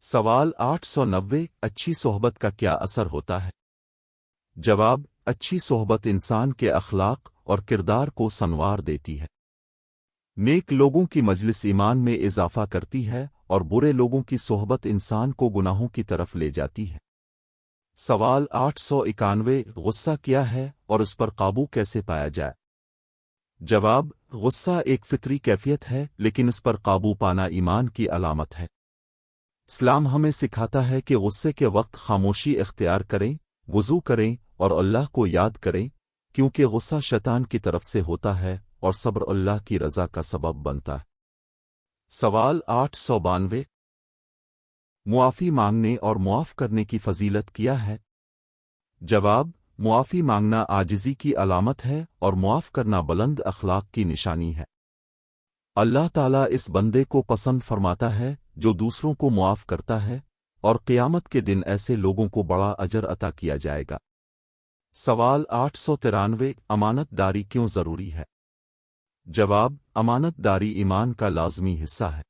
سوال 890 اچھی صحبت کا کیا اثر ہوتا ہے؟ جواب: اچھی صحبت انسان کے اخلاق اور کردار کو سنوار دیتی ہے۔ نیک لوگوں کی مجلس ایمان میں اضافہ کرتی ہے اور برے لوگوں کی صحبت انسان کو گناہوں کی طرف لے جاتی ہے۔ سوال 891 غصہ کیا ہے اور اس پر قابو کیسے پایا جائے؟ جواب: غصہ ایک فطری کیفیت ہے، لیکن اس پر قابو پانا ایمان کی علامت ہے۔ اسلام ہمیں سکھاتا ہے کہ غصے کے وقت خاموشی اختیار کریں، وضو کریں اور اللہ کو یاد کریں، کیونکہ غصہ شیطان کی طرف سے ہوتا ہے اور صبر اللہ کی رضا کا سبب بنتا ہے۔ سوال 892 معافی مانگنے اور معاف کرنے کی فضیلت کیا ہے؟ جواب: معافی مانگنا عاجزی کی علامت ہے اور معاف کرنا بلند اخلاق کی نشانی ہے۔ اللہ تعالیٰ اس بندے کو پسند فرماتا ہے جو دوسروں کو معاف کرتا ہے، اور قیامت کے دن ایسے لوگوں کو بڑا اجر عطا کیا جائے گا۔ سوال 893 امانت داری کیوں ضروری ہے؟ جواب: امانت داری ایمان کا لازمی حصہ ہے۔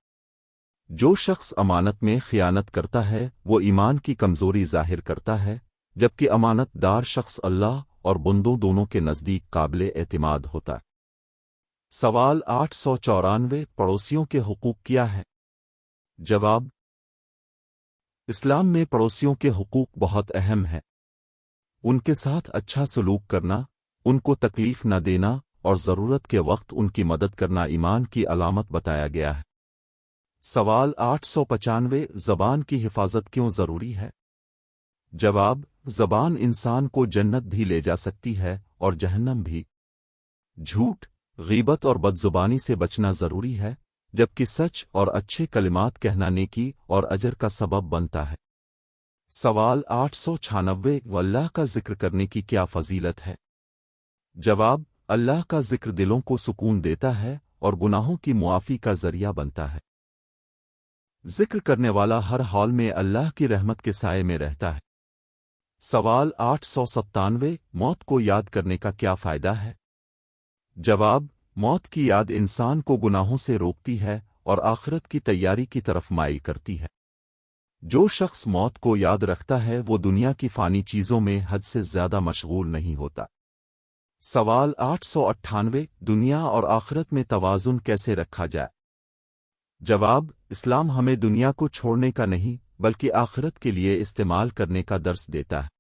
جو شخص امانت میں خیانت کرتا ہے وہ ایمان کی کمزوری ظاہر کرتا ہے، جبکہ امانت دار شخص اللہ اور بندوں دونوں کے نزدیک قابل اعتماد ہوتا ہے۔ سوال 894 پڑوسیوں کے حقوق کیا ہے؟ جواب: اسلام میں پڑوسیوں کے حقوق بہت اہم ہیں۔ ان کے ساتھ اچھا سلوک کرنا، ان کو تکلیف نہ دینا اور ضرورت کے وقت ان کی مدد کرنا ایمان کی علامت بتایا گیا ہے۔ سوال 895 زبان کی حفاظت کیوں ضروری ہے؟ جواب: زبان انسان کو جنت بھی لے جا سکتی ہے اور جہنم بھی۔ جھوٹ، غیبت اور بدزبانی سے بچنا ضروری ہے، جبکہ سچ اور اچھے کلمات کہنا نیکی اور اجر کا سبب بنتا ہے۔ سوال 896 اللہ کا ذکر کرنے کی کیا فضیلت ہے؟ جواب: اللہ کا ذکر دلوں کو سکون دیتا ہے اور گناہوں کی معافی کا ذریعہ بنتا ہے۔ ذکر کرنے والا ہر حال میں اللہ کی رحمت کے سائے میں رہتا ہے۔ سوال 897 موت کو یاد کرنے کا کیا فائدہ ہے؟ جواب: موت کی یاد انسان کو گناہوں سے روکتی ہے اور آخرت کی تیاری کی طرف مائل کرتی ہے۔ جو شخص موت کو یاد رکھتا ہے وہ دنیا کی فانی چیزوں میں حد سے زیادہ مشغول نہیں ہوتا۔ سوال 898 دنیا اور آخرت میں توازن کیسے رکھا جائے؟ جواب: اسلام ہمیں دنیا کو چھوڑنے کا نہیں بلکہ آخرت کے لیے استعمال کرنے کا درس دیتا ہے۔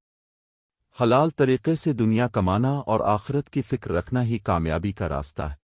حلال طریقے سے دنیا کمانا اور آخرت کی فکر رکھنا ہی کامیابی کا راستہ ہے۔